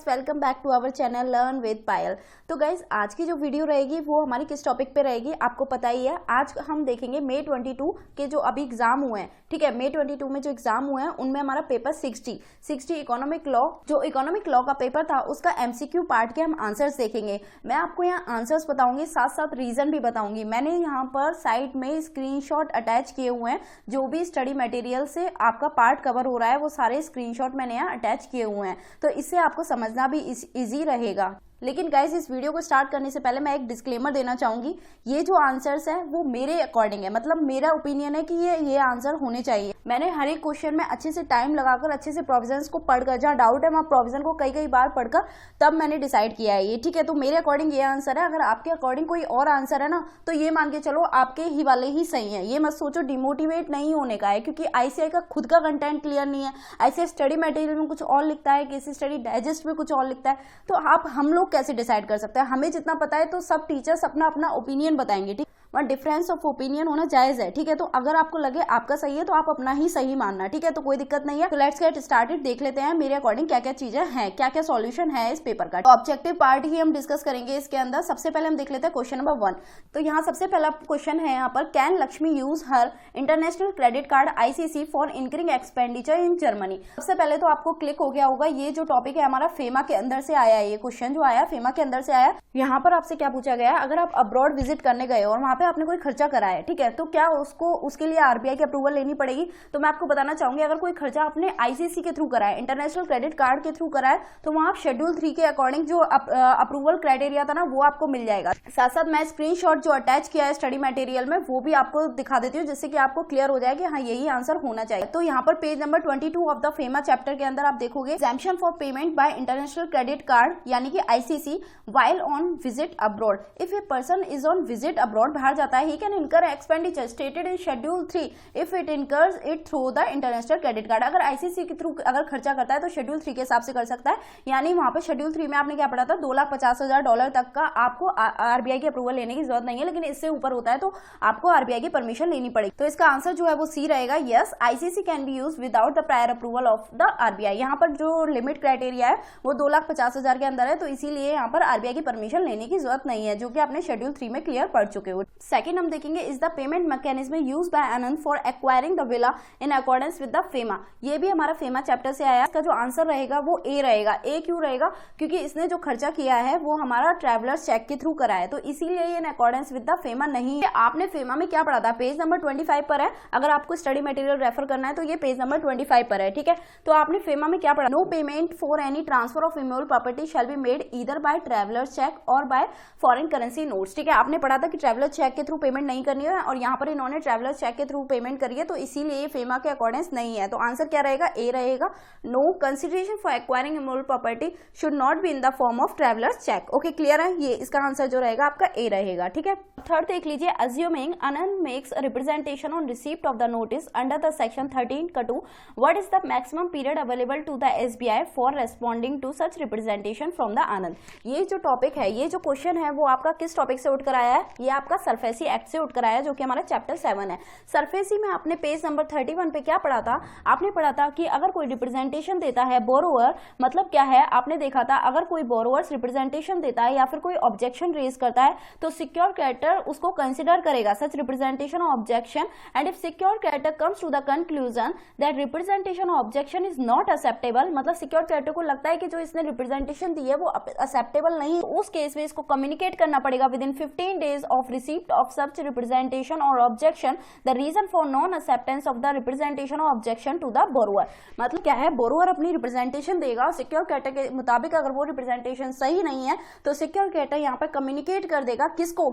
Guys, welcome back to our channel learn with Payal. तो guys, आज की जो वीडियो रहेगी वो हमारी किस टॉपिक पे रहेगी आपको पता ही है। आज हम देखेंगे मई 22 के जो अभी एग्जाम हुए हैं। ठीक है, मई 22 में जो एग्जाम हुए हैं उनमें हमारा पेपर 60 इकोनॉमिक लॉ, जो इकोनॉमिक लॉ का पेपर था उसका एमसीक्यू पार्ट के हम आंसर्स देखेंगे। मैं आपको यहाँ आंसर्स बताऊंगी, साथ साथ रीजन भी बताऊंगी। मैंने यहाँ पर साइड में स्क्रीनशॉट अटैच किए हुए हैं, जो भी स्टडी मटेरियल से आपका पार्ट कवर हो रहा है वो सारे स्क्रीनशॉट मैंने यहाँ अटैच किए हुए हैं, तो इससे आपको समझना भी इजी रहेगा। लेकिन गाइस, इस वीडियो को स्टार्ट करने से पहले मैं एक डिस्क्लेमर देना चाहूंगी। ये जो आंसर्स है वो मेरे अकॉर्डिंग है, मतलब मेरा ओपिनियन है कि ये आंसर होने चाहिए। मैंने हर एक क्वेश्चन में अच्छे से टाइम लगाकर अच्छे से प्रोविजंस को पढ़कर, जहाँ डाउट है वहाँ प्रोविजन को कई बार पढ़कर तब मैंने डिसाइड किया है ये। ठीक है, तो मेरे अकॉर्डिंग ये आंसर है। अगर आपके अकॉर्डिंग कोई और आंसर है ना, तो ये मान के चलो आपके ही वाले ही सही है। ये मत सोचो डिमोटिवेट नहीं होने का है, क्योंकि आईसीआई का खुद का कंटेंट क्लियर नहीं है। आईसीआई स्टडी मटेरियल में कुछ और लिखता है, किसी स्टडी डाइजेस्ट में कुछ और लिखता है, तो हम लोग कैसे डिसाइड कर सकते हैं? हमें जितना पता है तो सब टीचर्स अपना अपना ओपिनियन बताएंगे। ठीक, वहाँ डिफरेंस ऑफ ओपिनियन होना जायज है। ठीक है, तो अगर आपको लगे आपका सही है तो आप अपना ही सही मानना। ठीक है, तो कोई दिक्कत नहीं है। तो लेट्स गेट स्टार्टेड। देख लेते हैं मेरे अकॉर्डिंग क्या क्या चीजें हैं, क्या क्या सॉल्यूशन है इस पेपर का। ऑब्जेक्टिव पार्ट ही हम डिस्कस करेंगे इसके अंदर। सबसे पहले हम देख लेते हैं क्वेश्चन नंबर 1। तो यहाँ सबसे पहला क्वेश्चन है यहाँ पर, can Lakshmi use her international credit card ICC for increasing expenditure in Germany. सबसे पहले तो आपको क्लिक हो गया होगा, ये जो टॉपिक है हमारा फेमा के अंदर से आया है। ये क्वेश्चन जो आया फेमा के अंदर से आया। यहाँ पर आपसे क्या पूछा गया, अगर आप अब्रॉड विजिट करने गए और वहां पे आपने कोई खर्चा करा है, ठीक है, तो क्या उसके लिए आरबीआई की अप्रूवल लेनी पड़ेगी? तो मैं आपको बताना चाहूंगी, अगर कोई खर्चा आपने आईसीसी के थ्रू करा है, इंटरनेशनल क्रेडिट कार्ड के थ्रू करा है, तो वहां आप शेड्यूल 3 के अकॉर्डिंग जो अप्रूवल क्राइटेरिया था ना, वो आपको मिल जाएगा। साथ साथ मैं स्क्रीनशॉट जो अटैच किया है स्टडी मटेरियल में वो भी आपको दिखा देती हूँ, जिससे कि आपको क्लियर हो जाए कि हाँ यही आंसर होना चाहिए। तो यहाँ पर page number 22 of the FEMA chapter के अंदर आप देखोगे, exemption for payment by international credit card यानी कि ICC while on visit abroad. If a person is on visit abroad, बाहर जाता है, he can incur expenditure stated in schedule 3 if it incurs it through the international credit card. अगर ICC के through अगर खर्चा करता है तो शेड्यूल 3 के हिसाब से कर सकता है। यानी वहां पे शेड्यूल 3 में आपने क्या पढ़ा था, $2,50,000 तक का आपको आरबीआई की अप्रूवल लेने की जरूरत नहीं है, लेकिन इससे ऊपर होता है तो आपको आरबीआई की परमिशन लेनी पड़ेगी। तो इसका आंसर जो है वो सी रहेगा। Yes, ICC can be use without the prior approval of the RBI. यहाँ पर जो लिमिट क्राइटेरिया है वो 2,50,000 के अंदर है, तो इसीलिए यहाँ पर आरबीआई की परमिशन लेने की जरूरत नहीं है, जो कि आपने शेड्यूल 3 में क्लियर पढ़ चुके हो। सेकंड हम देखेंगे, is the payment mechanism used by Anand for acquiring the villa in accordance with the FEMA. ये भी हमारा फेमा चैप्टर से आया। इसका जो आंसर रहेगा वो ए रहेगा। ए क्यों रहेगा? क्योंकि इसने जो खर्चा किया है वो हमारा ट्रैवलर्स चेक के थ्रू करा है, तो इसीलिए ये in accordance with the FEMA नहीं है। आपने फेमा में क्या पढ़ा था, पेज नंबर 25 पर है। अगर आपको स्टडी मटेरियल रेफर करना है तो ये पेज नंबर 25 पर है। ठीक है, तो आपने फेमा में क्या पढ़ा, no payment for any transfer of immovable property shall be made either by travellers cheque और बाय फॉरेन करेंसी नोट्स। ठीक है, आपने पढ़ा था कि ट्रैवलर चेक के थ्रू पेमेंट नहीं करनी है, और यहाँ पर इन्होंने ट्रैवलर चेक के थ्रू पेमेंट करी है, तो इसीलिए ये फेमा के अकॉर्डेंस नहीं है। तो आंसर क्या रहेगा, ए रहेगा। No consideration for acquiring immovable property should not be in the form of traveller cheque. Okay, clear है? ये इसका आंसर जो रहेगा आपका ए रहेगा। ठीक है, थर्ड देख लीजिए, assuming Anand makes a representation on receipt of the notice under the section 13 का 2, what is the maximum period available to the SBI for responding to such representation from the Anand. ये जो टॉपिक है, ये जो क्वेश्चन है वो आपका किस टॉपिक से उठकर आया है? ये आपका सरफेसी एक्ट से उठकर आया है, जो कि हमारा चैप्टर 7 है। सरफेसी में आपने पेज नंबर 31 पे क्या पढ़ा था? आपने पढ़ा था कि अगर कोई रिप्रेजेंटेशन देता है बोरोवर, मतलब क्या है, आपने देखा था अगर कोई बोरोवर्स रिप्रेजेंटेशन देता है या फिर कोई ऑब्जेक्शन रेज करता है तो सिक्योर क्रेडिटर उसको कंसिडर करेगा सच रिप्रेजेंटेशन और objection, and if secure creditor comes to the conclusion that representation और ऑब्जेक्शन इज नॉट एक्सेप्टेबल, मतलब सिक्योर क्रेडिटर को लगता है कि जो इसने रिप्रेजेंटेशन दी है वो एक्सेप्टेबल नहीं है, उस केस में इसको कम्युनिकेट करना पड़ेगा within 15 days of receipt of such representation और objection the reason for non acceptance of the representation और ऑब्जेक्शन टू द बोरोवर। मतलब क्या है, बोरोवर अपनी रिप्रेजेंटेशन देगा, सिक्योर क्रेडिटर के मुताबिक अगर वो रिप्रेजेंटेशन सही नहीं है तो सिक्योर क्रेडिटर यहाँ पर कम्युनिकेट कर देगा, किसको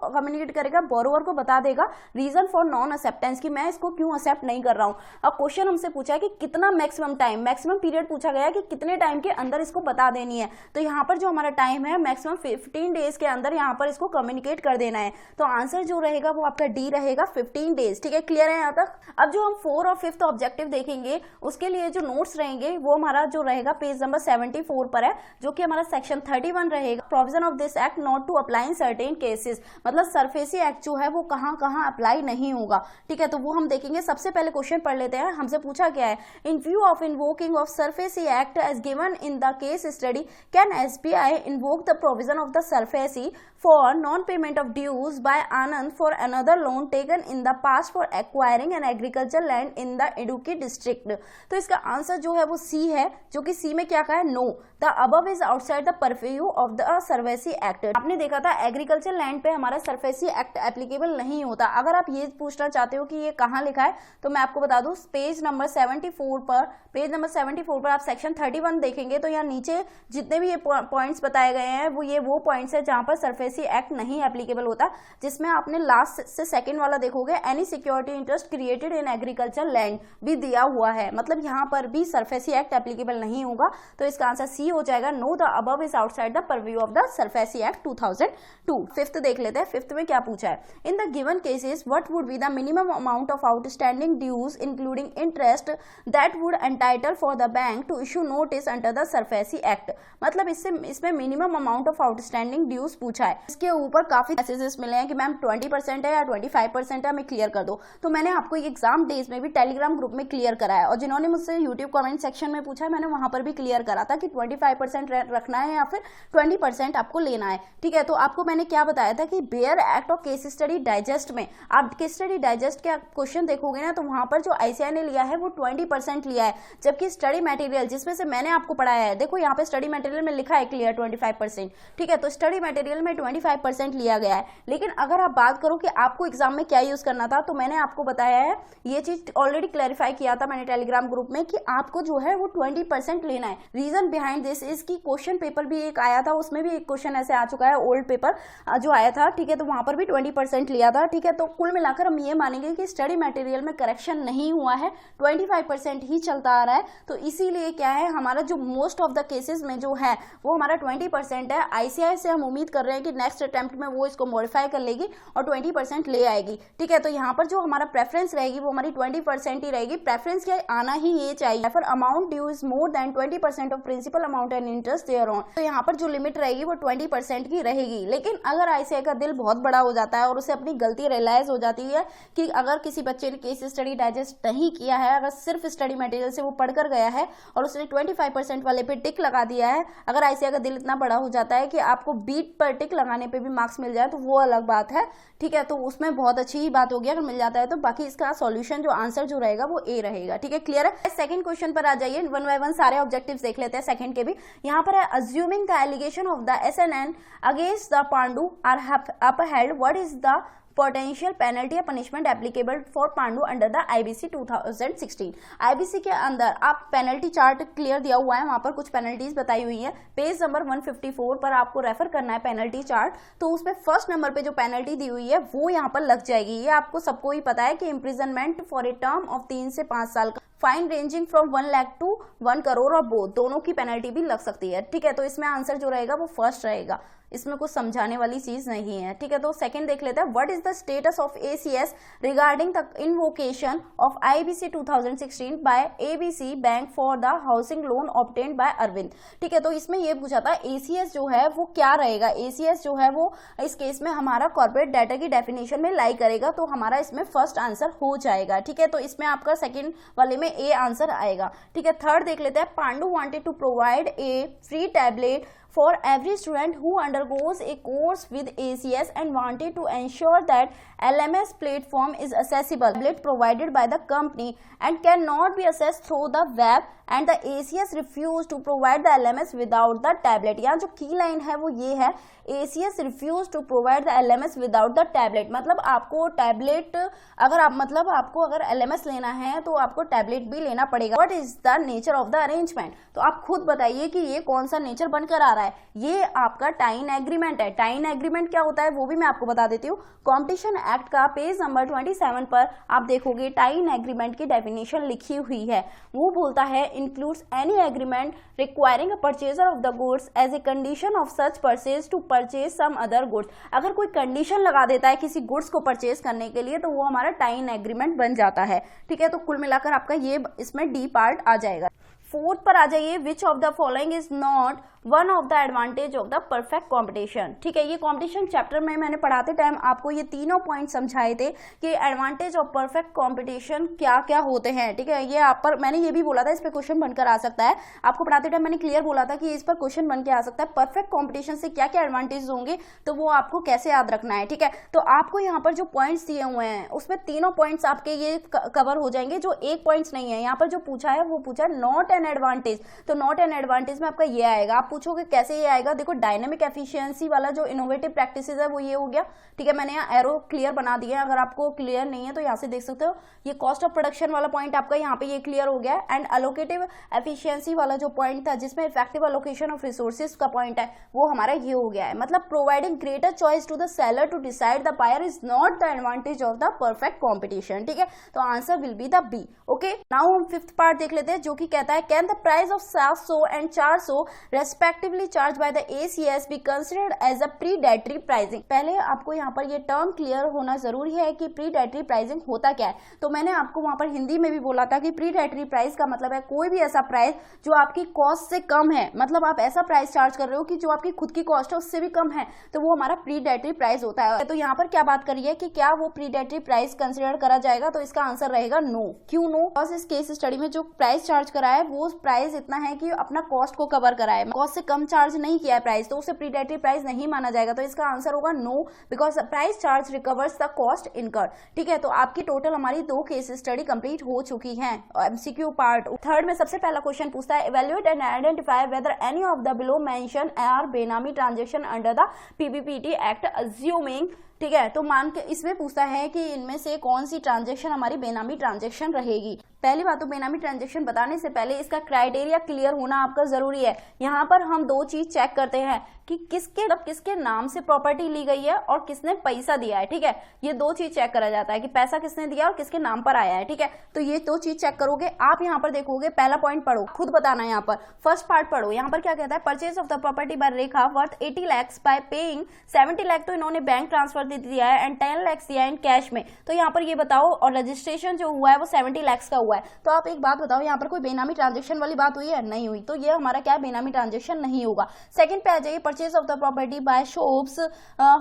कम्युनिकेट करेगा, बोरोवर को बता देगा रीजन फॉर नॉन एक्सेप्टेंस, कि मैं इसको क्यों एक्सेप्ट नहीं कर रहा हूं। अब क्वेश्चन हमसे पूछा है कि कितना मैक्सिमम टाइम, मैक्सिमम पीरियड पूछा गया है कि कितने टाइम के अंदर इसको बता देनी है। तो यहाँ पर जो हमारा टाइम है मैक्सिमम 15 days के अंदर यहाँ पर इसको कम्युनिकेट कर देना है। तो आंसर जो रहेगा वो आपका डी रहेगा 15 डेज। ठीक है, क्लियर है यहाँ तक। अब जो हम 4 और 5th ऑब्जेक्टिव देखेंगे उसके लिए जो नोट्स रहेंगे वो हमारा जो रहेगा पेज नंबर 74 पर है, जो कि हमारा सेक्शन 31 रहेगा। Provision of this act not to apply in certain cases, मतलब सरफेसी एक्ट जो है वो कहाँ कहाँ अप्लाई नहीं होगा। ठीक है, तो वो हम देखेंगे। सबसे पहले क्वेश्चन पढ़ लेते हैं। हमसे पूछा गया है, in view of invoking of SARFAESI act as given in the case study can SBI invoke the provision of the SARFAESI for non-payment of dues by Anand for another loan taken in the past for acquiring an agricultural land in the Idukki district। तो इसका answer जो है वो सी है, जो कि सी में क्या कहा है, no the above is outside the purview of the SARFAESI act. आपने देखा था एग्रीकल्चर लैंड पे हमारा सरफेसी एक्ट एप्लीकेबल नहीं होता। अगर आप ये पूछना चाहते हो कि ये कहाँ लिखा है तो मैं आपको बता दूं, पेज नंबर 74 पर आप सेक्शन 31 देखेंगे तो यहाँ नीचे जितने भी ये पॉइंट्स बताए गए हैं वो पॉइंट्स है जहां पर सरफेसी एक्ट नहीं एप्लीकेबल होता। जिसमें आपने लास्ट से सेकंड वाला देखोगे, any security interest created in agriculture land भी दिया हुआ है, मतलब यहाँ पर भी सरफेसी एक्ट एप्लीकेबल नहीं होगा। तो इसका आंसर सी हो जाएगा, no the above is outside the purview of the SARFAESI act 2002। 5th देख लेते हैं। 5th में क्या पूछा है, in the given cases what would be the minimum amount of outstanding dues including interest that would entitle for the bank to issue notice under the SARFAESI act. मतलब इसमें minimum amount of outstanding dues पूछा है। इसके ऊपर काफी messages मिले हैं कि मैम 20% है या 25% है, हमें क्लियर कर दो। तो मैंने आपको एग्जाम डेज में भी टेलीग्राम ग्रुप में क्लियर कराया, और जिन्होंने मुझसे यूट्यूब कमेंट सेक्शन में पूछा मैंने वहां पर भी क्लियर करा था कि 25% रखना है या फिर 20% आपको लेना है। ठीक है, तो आपको मैंने क्या बताया था कि बेयर एक्ट और केस स्टडी डाइजेस्ट में आप केस स्टडी डाइजेस्ट के क्वेश्चन देखोगे ना तो वहां पर जो आईसीआई ने लिया है वो 20% लिया है, जबकि स्टडी मटेरियल जिसमें से मैंने आपको पढ़ाया है, देखो यहाँ पे स्टडी मटेरियल में लिखा है क्लियर 25%। ठीक है, तो स्टडी मटेरियल में 25% लिया गया है। लेकिन अगर आप बात करो कि आपको एग्जाम में क्या यूज करना था, तो मैंने आपको बताया है, ये चीज ऑलरेडी क्लैरिफाई किया था मैंने टेलीग्राम ग्रुप में कि आपको जो है वो 20% लेना है। रीजन बिहाइंड दिस इज की क्वेश्चन पेपर भी एक आया था, उसमें भी एक क्वेश्चन ऐसे आ चुका है, ओल्ड पेपर जो आया था। ठीक है, तो वहां पर भी 20% लिया था। ठीक है, तो कुल मिलाकर हम ये मानेंगे कि स्टडी मटेरियल में करेक्शन नहीं हुआ है, 25% ही चलता आ रहा है। तो इसीलिए क्या है, हमारा जो मोस्ट ऑफ द केसेस में जो है वो हमारा 20% है। आईसीआई से हम उम्मीद कर रहे हैं कि नेक्स्ट अटेम्प्ट में वो इसको मॉडिफाई कर लेगी और 20% ले आएगी। ठीक है, तो यहाँ पर जो हमारा प्रेफरेंस रहेगी वो हमारी 20% ही रहेगी। प्रेफरेंस क्या आना ही ये चाहिए, for amount due is more than 20% of principal amount and interest thereon. तो यहाँ पर जो लिमिट रहेगी वो 20% की रहेगी। लेकिन अगर आईसीआई का दिल बहुत बड़ा हो जाता है और उसे अपनी गलती रियलाइज हो जाती है कि अगर किसी बच्चे ने केस स्टडी डाइजेस्ट नहीं किया है, अगर सिर्फ स्टडी मटेरियल से वो पढ़कर गया है और उसने 25% वाले पे टिक लगा दिया है, अगर आईसीआई का दिल इतना बड़ा हो जाता है कि आपको बीट पर टिक लगाने पे भी मार्क्स मिल जाए तो वो अलग बात है। ठीक है, तो उसमें बहुत अच्छी ही बात होगी अगर मिल जाता है तो। बाकी इसका सॉल्यूशन जो आंसर जो रहेगा वो ए रहेगा। ठीक है, क्लियर है। सेकंड क्वेश्चन पर आ जाइए, 1 बाय 1 सारे ऑब्जेक्टिव्स देख लेते हैं सेकंड के भी। यहाँ पर है, assuming the allegation of the SNN against the Pandu are upheld, what is the potential penalty या punishment applicable for Pandu under the IBC 2016। IBC के अंदर आप पेनल्टी चार्ट क्लियर दिया हुआ है, वहां पर कुछ पेनल्टीज बताई हुई है। पेज नंबर 154 पर आपको रेफर करना है पेनल्टी चार्ट। तो उसमें फर्स्ट नंबर पे जो पेनल्टी दी हुई है वो यहाँ पर लग जाएगी। ये आपको सबको ही पता है कि imprisonment for a term of 3 से 5 साल का, fine ranging from 1 lakh to 1 crore और बोथ दोनों की पेनल्टी भी लग सकती है। ठीक है, तो इसमें आंसर जो रहेगा वो फर्स्ट रहेगा, इसमें कुछ समझाने वाली चीज नहीं है। ठीक है, तो सेकंड देख लेते हैं, what is the status of ACS regarding the invocation of IBC 2016 by ABC bank for the housing loan obtained by Arvind. ठीक है, तो इसमें ये पूछा था एसीएस जो है वो क्या रहेगा। एसीएस जो है वो इस केस में हमारा कॉर्पोरेट डाटा की डेफिनेशन में लाई करेगा, तो हमारा इसमें फर्स्ट आंसर हो जाएगा। ठीक है, तो इसमें आपका सेकंड वाले में ए आंसर आएगा। ठीक है, थर्ड देख लेते हैं, Pandu wanted to provide a free tablet for every student who undergoes a course with ACS and wanted to ensure that LMS platform is accessible. Tablet provided by the company and cannot be accessed through the web and the ACS refused to provide the LMS without the tablet. यहाँ जो की line है वो ये है, ACS refused to provide the LMS without the tablet। मतलब आपको tablet आपको अगर LMS लेना है तो आपको टैबलेट भी लेना पड़ेगा। What is the nature of the arrangement? तो आप खुद बताइए कि ये कौन सा नेचर बनकर आ रहा रहा है, ये आपका टाइन एग्रीमेंट है। टाइन एग्रीमेंट क्या होता है वो भी मैं आपको बता देती हूँ। कॉम्पिटिशन एक्ट का पेज नंबर 27 पर आप देखोगे टाइन एग्रीमेंट की डेफिनेशन लिखी हुई है। वो बोलता है includes any agreement requiring a purchaser of the goods as a condition of such purchase to purchase some other goods. अगर कोई कंडीशन लगा देता है किसी गुड्स को परचेज करने के लिए तो वो हमारा टाइन एग्रीमेंट बन जाता है, ठीक है। तो कुल मिलाकर आपका ये इसमें डी पार्ट आ जाएगा। फोर्थ पर आ जाइए, विच of the following is not one of the advantage of the perfect competition, ठीक है। ये कॉम्पिटिशन चैप्टर में मैंने पढ़ाते टाइम आपको ये तीनों पॉइंट समझाए थे कि एडवांटेज ऑफ परफेक्ट कॉम्पिटिशन क्या क्या होते हैं, ठीक है। ये आप पर मैंने ये भी बोला था इस पर क्वेश्चन बनकर आ सकता है, आपको पढ़ाते टाइम मैंने क्लियर बोला था कि इस पर क्वेश्चन बन के आ सकता है। परफेक्ट कॉम्पिटिशन से क्या क्या एडवांटेज होंगे तो वो आपको कैसे याद रखना है, ठीक है। तो आपको यहाँ पर जो पॉइंट्स दिए हुए हैं उसमें तीनों पॉइंट्स आपके ये कवर हो जाएंगे। जो एक पॉइंट्स नहीं है यहाँ पर जो पूछा है वो पूछा नॉट एन एडवांटेज, तो नॉट एन एडवांटेज में आपका ये आएगा। आप पूछोगे कैसे ये आएगा, देखो डायनेमिक एफिशिएंसी वाला जो इनोवेटिव प्रैक्टिसेस है वो ये हो गया, ठीक है। मैंने यहाँ एरो क्लियर बना दिया है, अगर आपको क्लियर नहीं है तो यहाँ से देख सकते हो। ये कॉस्ट ऑफ प्रोडक्शन वाला पॉइंट आपका यहाँ पे ये क्लियर हो गया है। एंड एलोकेटिव एफिशिएंसी वाला जो पॉइंट था जिसमें इफेक्टिव एलोकेशन ऑफ रिसोर्सेज का पॉइंट है वो हमारा ये हो गया है। मतलब providing greater choice to the seller to decide the buyer is not the advantage of the perfect competition, ठीक है। तो answer will be the B. Okay, now हम फिफ्थ पार्ट देख लेते हैं जो कि कहता है can the price of 700 and 400 respectively charge by the ACS be considered as a predatory pricing. पहले आपको यहाँ पर ये टर्म क्लियर होना जरूरी है कि प्रीडेटरी प्राइसिंग होता क्या है। तो मैंने आपको वहां पर हिंदी में भी बोला था कि प्रीडेटरी प्राइस का मतलब है कोई भी ऐसा प्राइस जो आपकी कॉस्ट से कम है, मतलब आप ऐसा प्राइस चार्ज कर रहे हो कि जो आपकी खुद की कॉस्ट है उससे भी कम है, तो वो हमारा प्रीडेटरी प्राइस होता है। तो यहाँ पर क्या बात करी है कि क्या वो प्रीडेटरी प्राइस कंसिडर करा जाएगा, तो इसका आंसर रहेगा नो। क्यों नो? बिकॉज इस केस स्टडी में जो प्राइस चार्ज करा है वो प्राइस इतना है कि अपना कॉस्ट को कवर करा है, कॉस्ट से कम चार्ज नहीं किया है प्राइस, तो उसे प्रीडेटरी प्राइस नहीं माना जाएगा। तो इसका आंसर होगा no, because price charge recovers the cost incurred, ठीक है। तो आपकी टोटल हमारी 2 केस स्टडी कंप्लीट हो चुकी है। एमसीक्यू पार्ट थर्ड में सबसे पहला क्वेश्चन पूछता है evaluate and identify whether any of the below mention are benami transaction under the PPPT act assuming, ठीक है। तो मान के इसमें पूछता है कि इनमें से कौन सी ट्रांजैक्शन हमारी बेनामी ट्रांजैक्शन रहेगी। पहली बात तो बेनामी ट्रांजैक्शन बताने से पहले इसका क्राइटेरिया क्लियर होना आपका जरूरी है। यहाँ पर हम 2 चीज चेक करते हैं कि किसके नाम से प्रॉपर्टी ली गई है और किसने पैसा दिया है, ठीक है। ये 2 चीज चेक करा जाता है कि पैसा किसने दिया और किसके नाम पर आया है, ठीक है। तो ये 2 चीज चेक करोगे आप। यहाँ पर देखोगे पहला पॉइंट पढ़ो, खुद बताना। यहाँ पर फर्स्ट पार्ट पढ़ो, यहाँ पर क्या कहता है purchase of the property bye Rekha worth 80 lakh bye paying 70 lakh तो इन्होंने बैंक ट्रांसफर दे दिया है एंड 10 लाख दिया इन कैश में। तो यहाँ पर ये बताओ, और रजिस्ट्रेशन जो हुआ है वो 70 लाख का हुआ है। तो आप एक बात बताओ, यहाँ पर कोई बेनामी ट्रांजेक्शन वाली बात हुई है? नहीं हुई। तो ये हमारा क्या बेनामी ट्रांजेक्शन नहीं होगा। सेकंड पे आ जाइए, purchase of the property bye shops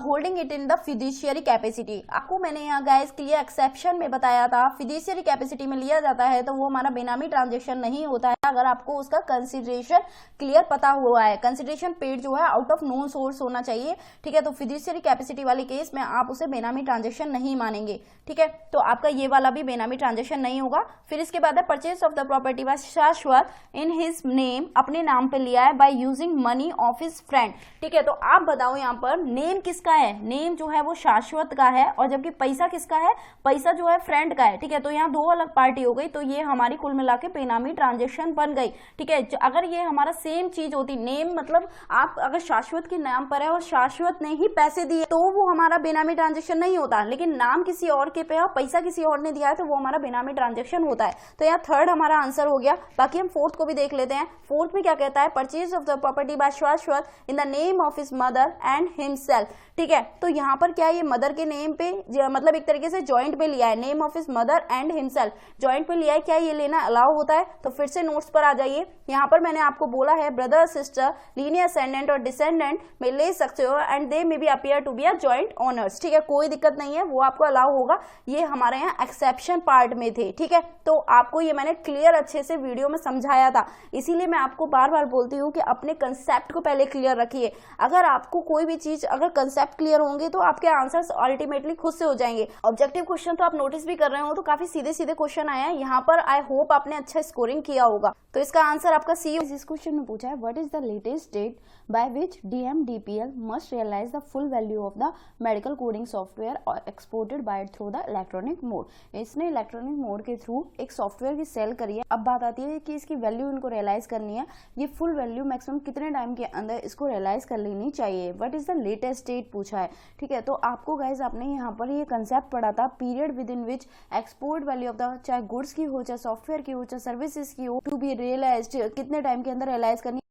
holding it in the fiduciary capacity. आपको मैंने यहाँ गाइस क्लियर एक्सेप्शन में बताया था, फिड्यूशियरी कैपेसिटी में लिया जाता है तो वो हमारा बेनामी ट्रांजेक्शन नहीं होता है अगर आपको उसका कंसिडरेशन क्लियर पता हुआ है। कंसिडरेशन पेड जो है आउट ऑफ नोन सोर्स होना चाहिए, ठीक है। तो फिड्यूशियरी कैपेसिटी वाले केस में आप उसे बेनामी ट्रांजेक्शन नहीं मानेंगे, ठीक है। तो आपका ये वाला भी बेनामी ट्रांजेक्शन नहीं होगा। फिर इसके बाद है purchase of the property by Shashwat in his name, अपने नाम पे लिया है by using money of his friend, ठीक है। तो आप बताओ यहाँ पर नेम किसका है? नेम जो है वो शाश्वत का है और जबकि पैसा किसका है? पैसा जो है फ्रेंड का है, ठीक है। तो यहाँ 2 अलग पार्टी हो गई, तो ये हमारी कुल मिला के बेनामी ट्रांजेक्शन बन गई, ठीक है। अगर ये हमारा सेम चीज होती, नेम मतलब आप अगर शाश्वत के नाम पर है और शाश्वत ने ही पैसे दिए तो वो हमारा बेनामी ट्रांजेक्शन नहीं होता, लेकिन नाम किसी और के पे है और पैसा किसी और ने दिया है तो वो हमारा बेनामी ट्रांजेक्शन होता है। तो यहाँ थर्ड हमारा आंसर हो गया। बाकी हम फोर्थ को भी देख लेते हैं। फोर्थ में क्या कहता है? Purchase of the property by Shashwat in the name of his mother and himself, ठीक है। तो यहाँ पर क्या ये मदर के नेम पे मतलब एक तरीके से जॉइंट में लिया है, name of his mother and himself joint में लिया है। क्या ये लेना अलाउ होता है? तो फिर से नोट्स पर आ जाइए। यहाँ पर मैंने आपको बोला है ब्रदर सिस्टर लीनियर असेंडेंट और डिसेंडेंट में ले सकते हो and they may be appear to be a joint owners, ठीक है। कोई दिक्कत नहीं है, वो आपको अलाउ होगा। ये हमारे यहाँ एक्सेप्शन पार्ट में थे, ठीक है। तो आपको ये मैंने क्लियर अच्छे से वीडियो में समझाया था, इसीलिए मैं आपको बार बार बोलती हूँ कि अपने कंसेप्ट को पहले क्लियर रखिए। अगर आपको कोई भी चीज अगर कंसेप्ट क्लियर होंगे तो आपके आंसर्स अल्टीमेटली खुद से हो जाएंगे। ऑब्जेक्टिव क्वेश्चन तो आप नोटिस भी कर रहे हो, तो काफी सीधे सीधे क्वेश्चन आया है यहाँ पर। आई होप आपने अच्छा स्कोरिंग किया होगा। तो इसका आंसर आपका सी। इस क्वेश्चन में पूछा है what is the latest date by which DMDPL must realise the full value of the medical coding software और exported by through the electronic mode. इसने इलेक्ट्रॉनिक मोड के थ्रू एक एक सॉफ्टवेयर की सेल करी है। अब बात आती है कि इसकी वैल्यू इनको रियलाइज करनी है, ये फुल वैल्यू मैक्सिमम कितने टाइम के अंदर इसको रियलाइज कर लेनी चाहिए, what is the latest date पूछा है। ठीक है, तो आपको गाइज आपने यहाँ पर ये कंसेप्ट पढ़ा था, period with in which export value of the, चाहे गुड्स की हो, चाहे सॉफ्टवेयर की हो, चाहे सर्विसेज की हो, टू बी रियलाइज, कितने टाइम के अंदर रियलाइज करनी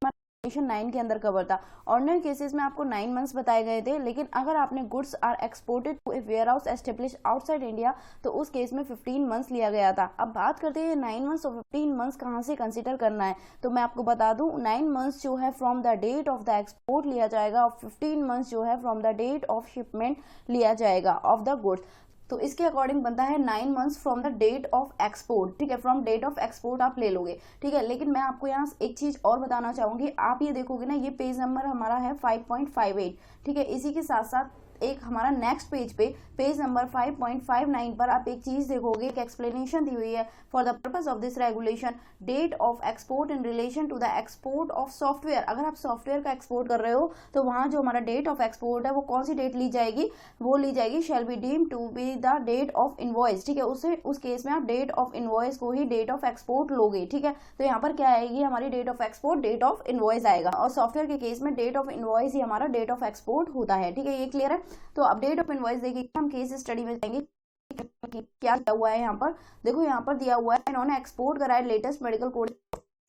9 के अंदर कवर था। ऑर्डिनरी केसेस में आपको 9 मंथ्स बताए गए थे, लेकिन अगर आपने goods are exported to a warehouse establish outside India तो उस केस में 15 मंथ्स लिया गया था। अब बात करते हैं 9 मंथ्स और 15 मंथ्स कहाँ से कंसीडर करना है, तो मैं आपको बता दूं 9 मंथ्स जो है from the date of the export लिया जाएगा और 15 मंथ्स जो है from the date of shipment लिया जाएगा ऑफ द गुड्स। तो इसके अकॉर्डिंग बनता है 9 months from the date of export. ठीक है, फ्रॉम डेट ऑफ एक्सपोर्ट आप ले लोगे। ठीक है, लेकिन मैं आपको यहाँ एक चीज और बताना चाहूंगी, आप ये देखोगे ना, ये पेज नंबर हमारा है 5.58। ठीक है, इसी के साथ साथ एक हमारा नेक्स्ट पेज पे पेज नंबर 5.59 पर आप एक चीज देखोगे कि एक्सप्लेनेशन दी हुई है, for the purpose of this regulation date of export in relation to the export of software. अगर आप सॉफ्टवेयर का एक्सपोर्ट कर रहे हो तो वहां जो हमारा डेट ऑफ एक्सपोर्ट है वो कौन सी डेट ली जाएगी, वो ली जाएगी shall be deemed to be the date of invoice. ठीक है, उस केस में आप डेट ऑफ इनवॉइस को ही डेट ऑफ एक्सपोर्ट लोगे। ठीक है, तो यहाँ पर क्या आएगी हमारी date of export, date of invoice आएगा, और सॉफ्टवेयर के केस में डेट ऑफ इनवॉइस ही हमारा डेट ऑफ एक्सपोर्ट होता है। ठीक है, ये क्लियर है। तो अब डेट ऑफ इनवॉइस देखिए, हम केस स्टडी में जाएंगे क्या दिया हुआ है। यहाँ पर देखो, यहाँ पर दिया हुआ है इन्होंने एक्सपोर्ट करा है latest medical code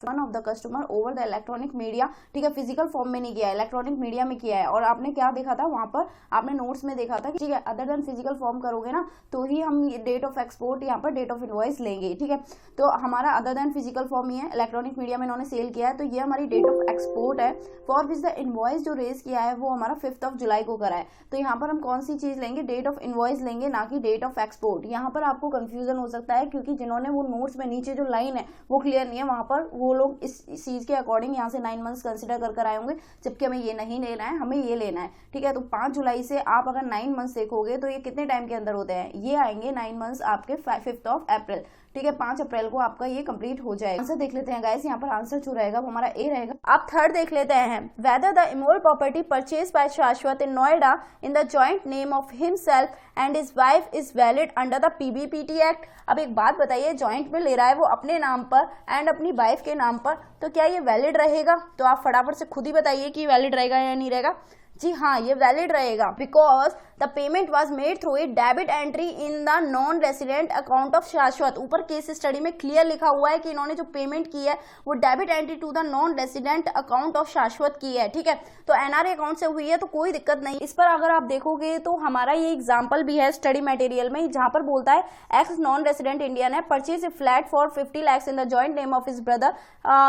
one of the customer over the electronic media. ठीक है, फिजिकल फॉर्म में नहीं किया है, इलेक्ट्रॉनिक मीडिया में किया है। और आपने क्या देखा था वहां पर, आपने नोट्स में देखा था कि ठीक है अदर देन फिजिकल फॉर्म करोगे ना तो ही हम डेट ऑफ एक्सपोर्ट यहाँ पर डेट ऑफ इनवॉइस लेंगे। ठीक है, तो हमारा अदर देन फिजिकल फॉर्म ही है, इलेक्ट्रॉनिक मीडिया में इन्होंने सेल किया है, तो ये हमारी डेट ऑफ एक्सपोर्ट है। फॉर विच द इनवॉइस जो रेज किया है वो हमारा 5 जुलाई को करा है। तो यहाँ पर हम कौन सी चीज लेंगे, डेट ऑफ इनवॉइस लेंगे, ना कि डेट ऑफ एक्सपोर्ट। यहाँ पर आपको कंफ्यूजन हो सकता है क्योंकि जिन्होंने वो नोट्स में नीचे जो लाइन है वो क्लियर नहीं है, वहां पर वो लोग इस चीज के अकॉर्डिंग यहाँ से 9 मंथ्स कंसिडर कर आए होंगे, जबकि हमें ये नहीं लेना है, हमें ये लेना है। ठीक है, तो 5 जुलाई से आप अगर 9 मंथ्स देखोगे तो ये कितने टाइम के अंदर होते हैं, ये आएंगे 9 मंथ्स आपके 5 अप्रैल। ठीक है, 5 अप्रैल को आपका ये कंप्लीट हो जाएगा। आंसर देख लेते हैं गाइस, यहाँ पर आंसर जो रहेगा वो हमारा ए रहेगा। आप थर्ड देख लेते हैं, whether the immovable property purchase by Shashwat in Noida in the joint name of himself and his wife is valid under the PBPT act. अब एक बात बताइए, जॉइंट में ले रहा है वो अपने नाम पर एंड अपनी वाइफ के नाम पर, तो क्या ये वैलिड रहेगा? तो आप फटाफट से खुद ही बताइए कि वैलिड रहेगा या नहीं रहेगा। जी हाँ, ये वैलिड रहेगा, because the payment was made through a debit entry in the non resident account of शाश्वत। ऊपर केस स्टडी में क्लियर लिखा हुआ है कि इन्होंने जो पेमेंट की है वो debit entry to the non resident account of Shashwat की है। ठीक है, तो एनआरए अकाउंट से हुई है तो कोई दिक्कत नहीं। इस पर अगर आप देखोगे तो हमारा ये एग्जाम्पल भी है स्टडी मटेरियल में, जहां पर बोलता है एक्स नॉन रेसिडेंट इंडियन है purchase a flat for 50 lakhs in the joint name of his brother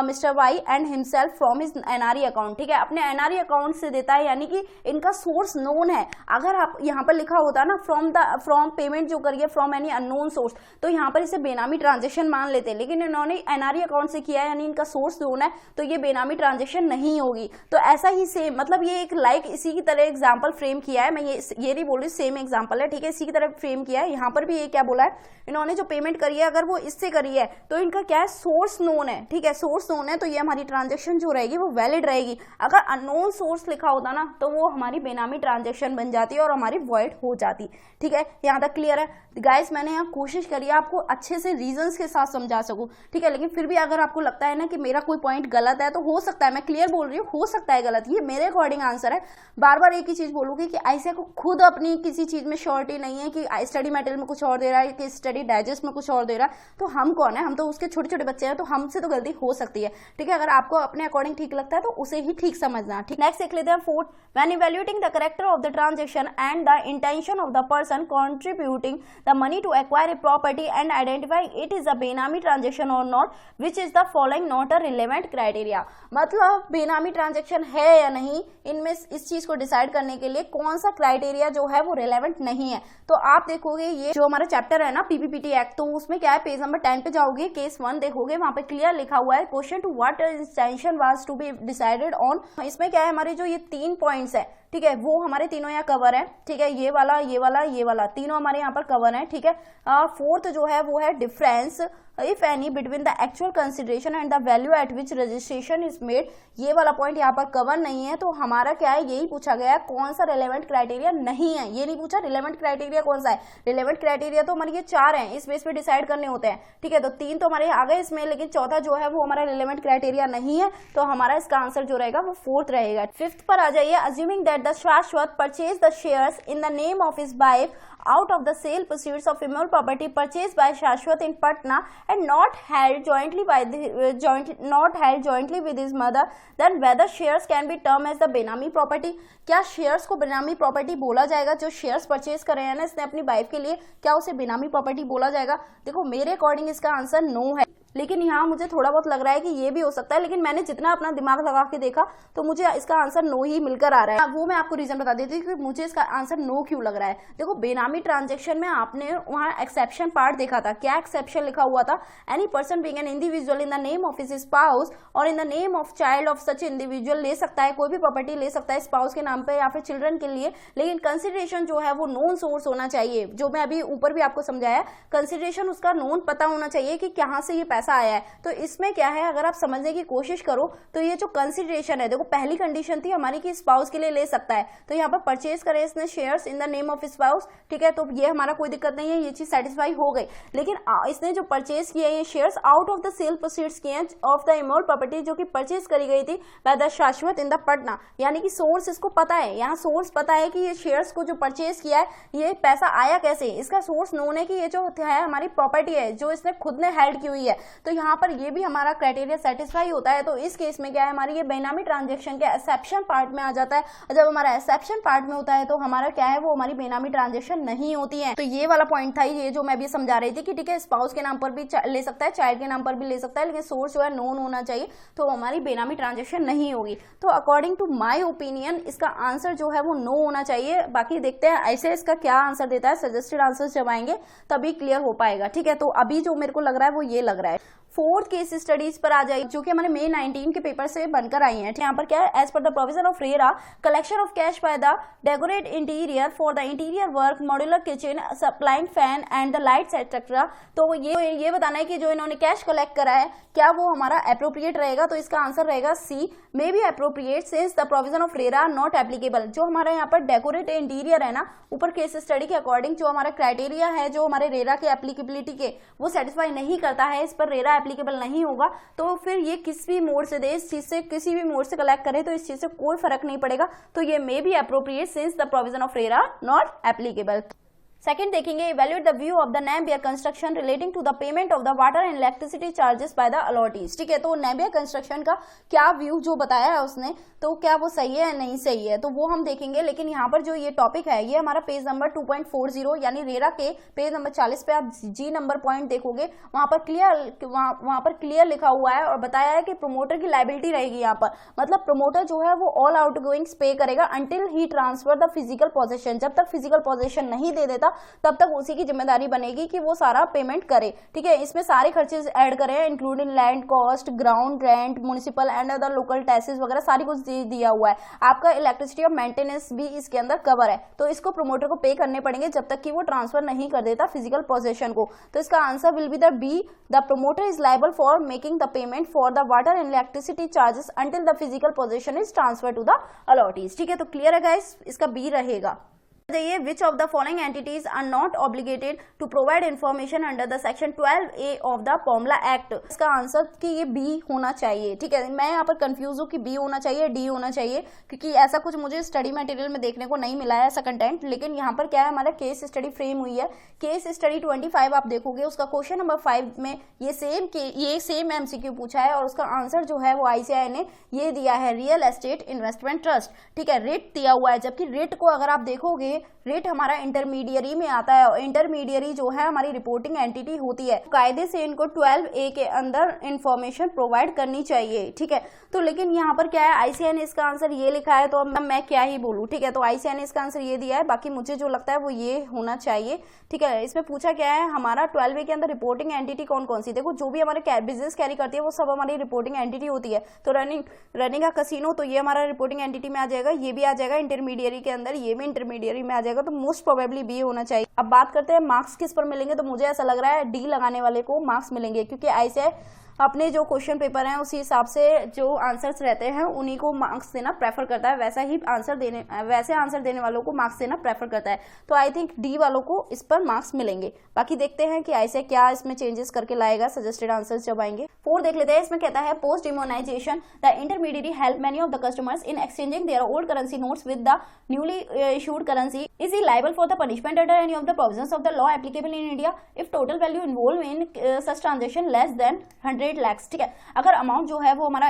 mister Y and himself from his NRE account. ठीक है, अपने एनआरई अकाउंट से देता है, यानी कि इनका सोर्स नोन है। अगर आप यहाँ पर लिखा होता ना फ्रॉम पेमेंट जो करिए फ्रॉम एनी अननोन सोर्स, तो यहाँ पर इसे बेनामी ट्रांजेक्शन मान लेते हैं, लेकिन इन्होंने एनआरई अकाउंट से किया है, यानी इनका सोर्स नोन है, तो ये बेनामी ट्रांजेक्शन नहीं होगी। तो ऐसा ही सेम, मतलब ये एक इसी की तरह एग्जाम्पल फ्रेम किया है, मैं ये नहीं बोल रही, सेम एग्जाम्पल है। ठीक है, इसी की तरह फ्रेम किया है। यहाँ पर भी ये क्या बोला है, इन्होंने जो पेमेंट करी है अगर वो इससे करी है तो इनका क्या है, सोर्स नोन है। ठीक है, सोर्स नोन है, तो ये हमारी ट्रांजेक्शन जो रहेगी वो वैलिड रहेगी। अगर अननोन सोर्स लिखा होता ना तो वो हमारी बेनामी ट्रांजेक्शन बन जाती है और हमारी वॉइड हो जाती। ठीक है, यहाँ तक क्लियर है गाइस। मैंने यहाँ कोशिश करी है आपको अच्छे से रीजंस के साथ समझा सकूं। ठीक है, लेकिन फिर भी अगर आपको लगता है ना कि मेरा कोई पॉइंट गलत है तो हो सकता है, मैं क्लियर बोल रही हूँ, हो सकता है गलत, ये मेरे अकॉर्डिंग आंसर है। बार बार एक ही चीज बोलूंगी कि ऐसे को खुद अपनी किसी चीज में श्योरिटी नहीं है कि स्टडी मटेरियल में कुछ और दे रहा है कि स्टडी डाइजेस्ट में कुछ और दे रहा है, तो हम कौन है, हम तो उसके छोटे छोटे बच्चे हैं, तो हमसे तो गलती हो सकती है। ठीक है, अगर आपको अपने अकॉर्डिंग ठीक लगता है तो उसे ही ठीक समझना। ठीक, नेक्स्ट देख लेते हैं fourth, when evaluating the character of the transaction and the intention of the person contributing the money to acquire a property and identifying it is a benami transaction और not, which is the following not a relevant criteria. मतलब benami transaction है या नहीं, इनमें इस चीज को decide करने के लिए कौन सा क्राइटेरिया जो है वो रिलेवेंट नहीं है। तो आप देखोगे ये जो हमारा चैप्टर है ना पीपीपीटी एक्ट, तो उसमें क्या है, पेज नंबर 10 पे जाओगे, केस 1 देखोगे, वहां पे क्लियर लिखा हुआ है question to what intention was to be decided on. इसमें क्या है, हमारे जो ये 3 पॉइंट्स है, ठीक है, वो हमारे तीनों यहाँ कवर है। ठीक है, ये वाला ये वाला ये वाला तीनों हमारे यहाँ पर कवर है। ठीक है, फोर्थ जो है वो है difference if any between the actual consideration and the value eight which registration is made. ये वाला पॉइंट यहाँ पर कवर नहीं है, तो हमारा क्या है, यही पूछा गया है कौन सा रिलेवेंट क्राइटेरिया नहीं है। ये नहीं पूछा रिलेवेंट क्राइटेरिया कौन सा है। रिलेवेंट क्राइटेरिया तो हमारे ये 4 हैं, इस बेस पे डिसाइड करने होते हैं। ठीक है, तो 3 तो हमारे आ गए इसमें, लेकिन चौथा जो है वो हमारा रिलेवेंट क्राइटेरिया नहीं है, तो हमारा इसका आंसर जो रहेगा वो 4th रहेगा। 5th पर आ जाइए, अज्यूमिंग दैट द शाश्वत purchase the shares in the name of his wife out of the sale proceeds of immovable property purchased by Shashwat in Patna and not held jointly with his mother, then whether shares can be termed as the बेनामी property। क्या shares को बेनामी property बोला जाएगा? जो shares purchase कर रहे हैं ना इसने अपनी वाइफ के लिए, क्या उसे बेनामी प्रॉपर्टी बोला जाएगा? देखो मेरे अकॉर्डिंग इसका आंसर नो है, लेकिन यहाँ मुझे थोड़ा बहुत लग रहा है कि ये भी हो सकता है, लेकिन मैंने जितना अपना दिमाग लगा के देखा तो मुझे इसका आंसर नो ही मिलकर आ रहा है। वो मैं आपको रीजन बता देती हूँ कि मुझे इसका आंसर नो क्यों लग रहा है। देखो बेनामी ट्रांजेक्शन में आपने वहाँ एक्सेप्शन पार्ट देखा था, क्या एक्सेप्शन लिखा हुआ था? Any person being an individual in the name of his spouse और in the name of child of such individual ले सकता है, कोई भी प्रॉपर्टी ले सकता है स्पाउस के नाम पे या फिर चिल्ड्रन के लिए, लेकिन कंसिडरेशन जो है वो नोन सोर्स होना चाहिए। जो मैं अभी ऊपर भी आपको समझाया, कंसिडरेशन उसका नोन पता होना चाहिए कि कहाँ से ये पैसा आया है। तो इसमें क्या है, अगर आप समझने की कोशिश करो तो ये जो कंसिडरेशन है, देखो पहली कंडीशन थी हमारी कि स्पाउस के लिए ले सकता है, तो यहाँ पर परचेज करे इसने shares in the name of spouse. ठीक है, तो ये हमारा कोई दिक्कत नहीं है, ये चीज सेटिस्फाई हो गई। लेकिन इसने जो परचेज किया ये shares out of the sale proceeds किए ऑफ द इमोल प्रॉपर्टी जो कि परचेज करी गई थी बाय द शाश्वत इन द पटना, यानी कि सोर्स इसको पता है, यहाँ सोर्स पता है कि ये शेयर्स को जो परचेज किया है ये पैसा आया कैसे, इसका सोर्स नोन है कि ये जो है हमारी प्रॉपर्टी है जो इसने खुद ने हेल्ड की हुई है। तो यहाँ पर ये भी हमारा क्राइटेरिया सेटिस्फाई होता है। तो इस केस में क्या है, हमारी ये बेनामी ट्रांजेक्शन के एक्सेप्शन पार्ट में आ जाता है, और जब हमारा एक्सेप्शन पार्ट में होता है तो हमारा क्या है, वो हमारी बेनामी ट्रांजेक्शन नहीं होती है। तो ये वाला पॉइंट था, ये जो मैं भी समझा रही थी कि ठीक है स्पाउस के नाम पर भी ले सकता है, चाइल्ड के नाम पर भी ले सकता है, लेकिन सोर्स जो है नोन होना चाहिए, तो हमारी बेनामी ट्रांजेक्शन नहीं होगी। तो अकॉर्डिंग टू माई ओपिनियन इसका आंसर जो है वो नो होना चाहिए। बाकी देखते हैं ऐसे इसका क्या आंसर देता है, सजेस्टेड आंसर जब आएंगे तभी क्लियर हो पाएगा। ठीक है, तो अभी जो मेरे को लग रहा है वो ये लग रहा है। 4th केस स्टडीज पर आ जाएगी जो कि हमारे May 19 के पेपर से बनकर आई हैं। यहाँ पर क्या है, as per the provision of RERA collection of cash by the decorate interior for the interior work modular kitchen supplying fan and the lights etcetera. तो ये बताना है कि जो इन्होंने कैश कलेक्ट करा है क्या वो हमारा एप्रोप्रिएट रहेगा, तो इसका आंसर रहेगा C, may be appropriate since the provision of RERA not applicable. जो हमारे यहाँ पर डेकोरेट इंटीरियर है ना, ऊपर केस स्टडी के अकॉर्डिंग जो हमारा क्राइटेरिया है जो हमारे रेरा के एप्लीकेबिलिटी के वो सेटिस्फाई नहीं करता है, इस पर रेरा एप्लीकेबल नहीं होगा, तो फिर ये किसी भी मोड से दे, इस चीज से किसी भी मोड से कलेक्ट करे तो इस चीज से कोई फर्क नहीं पड़ेगा। तो ये may be appropriate since the provision of RERA not applicable. Second देखेंगे, evaluate the view of the neighbour construction relating to the payment of the water and electricity charges by the allottees. ठीक है, तो नेबियर construction का क्या view जो बताया है उसने, तो क्या वो सही है या नहीं सही है, तो वो हम देखेंगे। लेकिन यहाँ पर जो ये टॉपिक है ये हमारा पेज नंबर 2.40 यानी रेरा के पेज नंबर 40 पे आप जी नंबर पॉइंट देखोगे, वहां पर क्लियर लिखा हुआ है और बताया है कि प्रोमोटर की लाइबिलिटी रहेगी यहाँ पर, मतलब प्रोमोटर जो है वो ऑल आउट गोइंग्स पे करेगा until he transfer the physical possession. जब तक फिजिकल पोजेशन नहीं दे देता तब तक उसी की जिम्मेदारी बनेगी कि वो सारा पेमेंट करे। ठीक है, इसमें सारे खर्चे ऐड करे including land cost, ground rent, municipal and other local taxes वगैरह सारी कुछ दिया हुआ है। आपका इलेक्ट्रिसिटी और मेंटेनेंस भी इसके अंदर कवर है, तो इसको प्रोमोटर को पे करने पड़ेंगे जब तक कि वो ट्रांसफर नहीं कर देता फिजिकल पोजेशन को। तो इसका answer will be the B, the promoter is liable for making the payment for the water and electricity charges until the physical possession is transfer to the allottees. ठीक है, तो clear है guys, इसका B रहेगा। Which of the following entities are not obligated to provide information under the section 12A of the POMLA Act? इसका answer कि ये B होना चाहिए। ठीक है, मैं यहाँ पर कंफ्यूज हूँ कि बी होना चाहिए डी होना चाहिए, क्योंकि ऐसा कुछ मुझे स्टडी मटेरियल में देखने को नहीं मिला है ऐसा कंटेंट। लेकिन यहाँ पर क्या है, हमारा केस स्टडी फ्रेम हुई है, केस स्टडी 25 आप देखोगे उसका क्वेश्चन नंबर 5 में ये सेम MCQ पूछा है और उसका आंसर जो है वो ICAI ने ये दिया है, रियल एस्टेट इन्वेस्टमेंट ट्रस्ट। ठीक है, रिट दिया हुआ है, जबकि रिट को अगर आप देखोगे रेट हमारा इंटरमीडियरी में आता है और इंटरमीडियरी जो है हमारी रिपोर्टिंग एंटिटी होती है, कायदे से इनको 12A के अंदर इंफॉर्मेशन प्रोवाइड करनी चाहिए, ठीक है। तो लेकिन यहाँ पर क्या है, ICNS का आंसर ये लिखा है, तो अब मैं क्या ही बोलूँ, ठीक है। तो ICNS का आंसर ये दिया है, बाकी मुझे जो लगता है वो ये होना चाहिए, ठीक है। इसमें पूछा क्या है, हमारा 12A के अंदर रिपोर्टिंग एंटिटी कौन कौन सी, देखो जो भी हमारे बिजनेस कैरी करती है वो सब हमारी रिपोर्टिंग एंटिटी होती है। तो रनिंग का कसिनो, तो ये हमारा रिपोर्टिंग एंटिटी में आ जाएगा, ये भी आ जाएगा इंटरमीडियरी के अंदर, ये भी इंटरमीडियरी में आ जाएगा, तो मोस्ट प्रोबेबली बी होना चाहिए। अब बात करते हैं मार्क्स किस पर मिलेंगे, तो मुझे ऐसा लग रहा है डी लगाने वाले को मार्क्स मिलेंगे, क्योंकि ऐसे अपने जो क्वेश्चन पेपर हैं उसी हिसाब से जो आंसर्स रहते हैं उन्हीं को मार्क्स देना प्रेफर करता है, वैसे आंसर देने वालों को मार्क्स देना प्रेफर करता है। तो आई थिंक डी वालों को इस पर मार्क्स मिलेंगे। बाकी देखते हैं कि ऐसे क्या इसमें चेंजेस करके लाएगा सजेस्टेड आंसर्स जब आएंगे। 4 देख लेते हैं, इसमें कहता है post demonetisation the intermediary help many of the customers in exchanging their old currency notes with the newly issued currency, is he liable for the punishment under any of the provisions of the law applicable in India if total value involve in such transaction less than 100 lakh, ठीक है। अगर amount जो है वो हमारा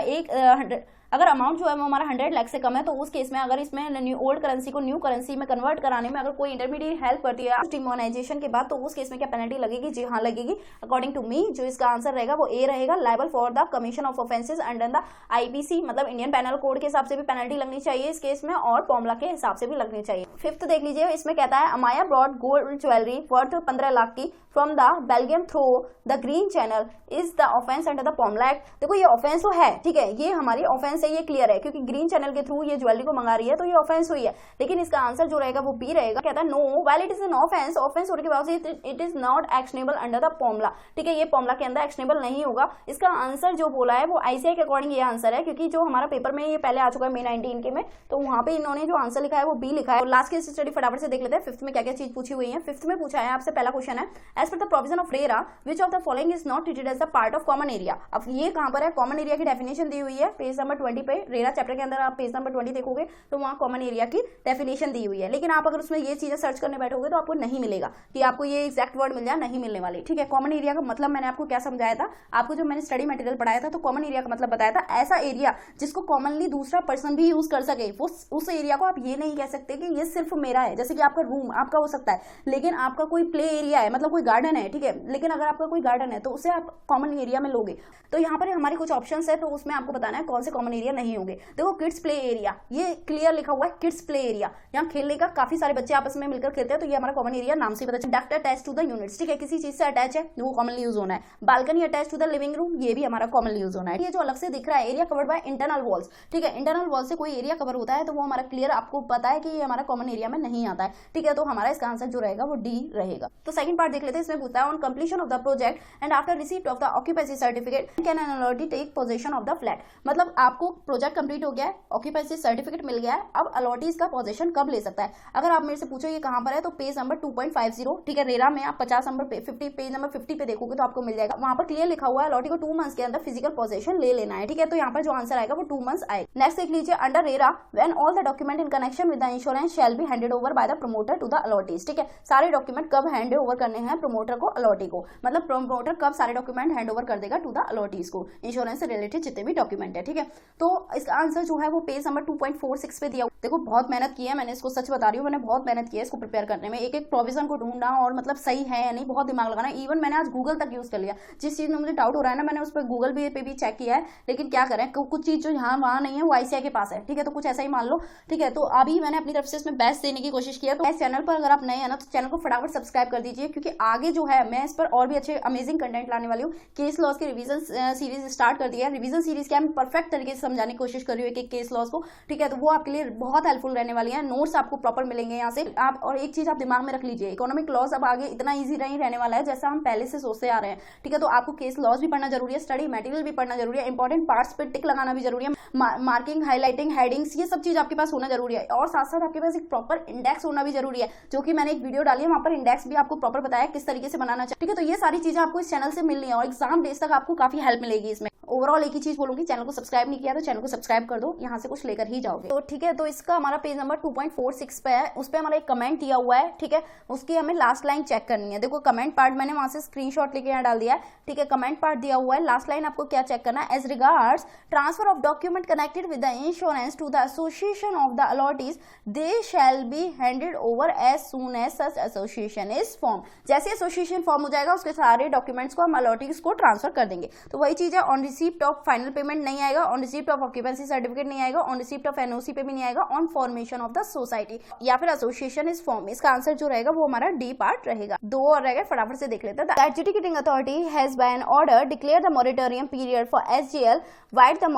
100 लाख से कम है, तो उस केस में अगर इसमें ओल्ड करेंसी को न्यू करेंसी में कन्वर्ट कराने में अगर कोई इंटरमीडिएट हेल्प करती है डिमोनाइजेशन के बाद, तो उस केस में क्या पेनल्टी लगेगी, जी हाँ लगेगी। अकॉर्डिंग टू मी जो इसका आंसर रहेगा वो ए रहेगा, liable for the commission of offences under the IPC, मतलब इंडियन पेनल कोड के हिसाब से भी पेनल्टी लगनी चाहिए इस केस में, और पॉमला के हिसाब से भी लगनी चाहिए। 5th देख लीजिए, इसमें कहता है Amaya brought gold jewellery worth 15 lakh की from the Belgium through the green channel, is the offence under the PMLA act. देखो ये ऑफेंस तो है, ठीक है, ये हमारी ऑफेंस है, ये क्लियर है, क्योंकि ग्रीन चैनल के थ्रू ये ज्वेलरी को मंगा रही है, तो ये ऑफेंस हुई है। लेकिन इसका आंसर जो रहेगा वो बी रहेगा। कहता है no while it is an offence होने के बावजूद it is not actionable under the PMLA, ठीक है, ये पॉमला के अंदर एक्शनेबल नहीं होगा। इसका आंसर जो बोला है वो ICAI के अकॉर्डिंग ये आंसर है, क्योंकि जो हमारा पेपर में ये पहले आ चुका है May 19 के में, तो वहां पे इन्होंने जो आंसर लिखा है वो बी लिखा है। लास्ट केस स्टडी फटाफट से देख लेते हैं 5th में क्या क्या चीज पूछी हुई है। 5th में पूछा है आपसे, पहला क्वेश्चन है as per the provision of RERA which of the following is not treated as the part of common area. अब ये कहां पर है, कॉमन एरिया की डेफिनेशन दी हुई है पेज नंबर 20 पे, रेरा चैप्टर के अंदर आप पेज नंबर 20 देखोगे तो वहां कॉमन एरिया की डेफिनेशन दी हुई है। लेकिन आप अगर उसमें ये चीजें सर्च करने बैठोगे तो आपको नहीं मिलेगा कि आपको ये एग्जैक्ट वर्ड मिल जाए, नहीं मिलने वाली, ठीक है। कॉमन एरिया का मतलब मैंने आपको क्या समझाया था, आपको जो मैंने स्टडी मटेरियल पढ़ाया था, तो कॉमन एरिया का मतलब बताया था ऐसा एरिया जिसको कॉमनली दूसरा पर्सन भी यूज कर सके। वो उस एरिया को आप ये नहीं कह सकते कि ये सिर्फ मेरा है, जैसे कि आपका रूम आपका हो सकता है, लेकिन आपका कोई प्ले एरिया है, मतलब कोई गार्डन है, ठीक है, लेकिन अगर आपका कोई गार्डन है तो उसे आप कॉमन एरिया में लोगे। तो यहाँ पर हमारी कुछ ऑप्शंस है, तो उसमें आपको बताना है कौन से कॉमन एरिया नहीं होंगे। देखो किड्स प्ले एरिया, ये क्लियर लिखा हुआ है किड्स प्ले एरिया, यहाँ खेलने का काफी सारे बच्चे आपस में मिलकर खेलते हैं, तो ये हमारा कॉमन एरिया नाम से पता चलता है। Duct attach to the units, ठीक है, किसी चीज से अटैच है वो कॉमनली यूज होना है। Balcony attach to the living room, ये भी हमारा कॉमनली यूज होना है। ये जो अलग से दिख रहा है area covered by internal walls, ठीक है, इंटरनल वॉल से कोई एरिया कवर होता है तो वो हमारा क्लियर आपको पता है कि ये हमारा कॉमन एरिया में नहीं आता है, ठीक है। तो हमारा इसका आंसर जो रहेगा वो डी रहेगा। तो सेकंड पार्ट देख लेते हैं, इसमें पूछता है on completion of the project and after receipt of the occupancy certificate can an allottee take position of the flat. मतलब आपको प्रोजेक्ट कंप्लीट हो गया है, ऑक्यूपेंसी सर्टिफिकेट मिल गया है, अब अलॉटी इसका पोजीशन कब ले सकता है। अगर आप मेरे से पूछो ये कहां पर है, तो पेज नंबर 2.50, ठीक है, रेरा में आप 50 नंबर 50 पेज नंबर 50 पे देखोगे तो आपको मिल जाएगा, वहां पर क्लियर लिखा हुआ है अलॉटी को 2 मंथ्स के अंदर फिजिकल पोजीशन ले लेना है, ठीक है। तो यहाँ पर जो आंसर आएगा वो 2 मंथ्स आएगा। नेक्स्ट देख लीजिए, under RERA when all the document in connection with the insurance shall be handed over by the promoter to the allottees, ठीक है। सारे डॉक्यूमेंट कब हैंड ओवर करने हैं प्रमोटर को, अलॉटी को, मतलब प्रमोटर कब सारे डॉक्यूमेंट हैंड ओवर कर देगा टू द अलॉटीज को, इंश्योरेंस से रिलेटेड जितने भी डॉक्यूमेंट है, ठीक है। तो इसका आंसर जो है वो पेज नंबर 2.46 पे दिया। देखो बहुत मेहनत की है मैंने, इसको सच बता रही हूँ, मैंने बहुत मेहनत की है इसको प्रिपेयर करने में, एक एक प्रोविजन को ढूंढना और मतलब सही है या नहीं, बहुत दिमाग लगाना। इवन मैंने आज गूगल तक यूज कर लिया, जिस चीज में मुझे डाउट हो रहा है ना मैंने उस पर गूगल पे भी चेक किया है, लेकिन क्या करें कुछ चीज जो यहाँ वहां नहीं है वो ICAI के पास है, ठीक है, तो कुछ ऐसा ही मान लो, ठीक है। तो अभी मैंने अपनी तरफ से इसमें बेस्ट देने की कोशिश किया। तो इस चैनल पर अगर आप नए हैं ना तो चैनल को फटाफट सब्सक्राइब कर दीजिए, क्योंकि आगे जो है मैं इस पर और भी अच्छे अमेजिंग कंटेंट लाने वाली हूँ। केस लॉज की रिवीजन सीरीज स्टार्ट कर दिया है, रिवीजन सीरीज क्या मैं परफेक्ट तरीके से समझाने की कोशिश कर रही हूँ एक एक केस लॉज को, ठीक है, तो वो आपके लिए बहुत हेल्पफुल रहने वाली है। नोट्स आपको प्रॉपर मिलेंगे यहाँ से आप, और एक चीज आप दिमाग में रख लीजिए, इकोनॉमिक लॉज अब आगे इतना ईजी नहीं रहने वाला है जैसा हम पहले से सोचते आ रहे हैं, ठीक है। तो आपको केस लॉज भी पढ़ना जरूरी है, स्टडी मटेरियल भी पढ़ना जरूरी है, इंपॉर्टेंट पार्ट्स पे टिक लगाना भी जरूरी है, मार्किंग हाईलाइटिंग हेडिंग्स ये सब चीज आपके पास होना जरूरी है, और साथ साथ आपके पास एक प्रॉपर इंडेक्स होना भी जरूरी है, जो कि मैंने एक वीडियो डाली है वहां पर इंडेक्स भी आपको प्रॉपर बताया किस तरीके से बनाना चाहिए, ठीक है। तो ये सारी चीजें आपको इस चैनल से मिलनी है और एग्जाम डेज तक आपको काफी हेल्प मिलेगी इसमें। ओवरऑल एक ही चीज बोलूंगी, चैनल को सब्सक्राइब नहीं किया तो चैनल को सब्सक्राइब कर दो, यहाँ से कुछ लेकर ही जाओगे। तो ठीक है, तो इसका हमारा पेज नंबर 2.46 पे है, उस पे हमारा एक कमेंट दिया हुआ है। ठीक है, उसकी हमें लास्ट लाइन चेक करनी है। देखो कमेंट पार्ट मैंने वहां से स्क्रीनशॉट लेके यहाँ डाल दिया है। ठीक है, कमेंट पार्ट दिया हुआ है, लास्ट लाइन आपको क्या चेक करना है, as regards transfer of document connected with the insurance to the association of the allottees they shall be handed over as soon as such association is form. जैसे association form हो जाएगा उसके सारे documents को हम allottees को transfer कर देंगे। तो वही चीज है, on receipt of final payment नहीं आएगा, on receipt of occupancy certificate नहीं आएगा, ऑन रिसीप्ट ऑफ एनओसी पे भी नहीं आएगा, on formation of the society या फिर एसोसिएशन इज फॉर्म। इसका आंसर जो रहेगा वो हमारा डी पार्ट रहेगा। दो और रहेगा, फटाफट से देख लेते हैं। The adjudicating authority has by an order declare the moratorium period for SGL vide the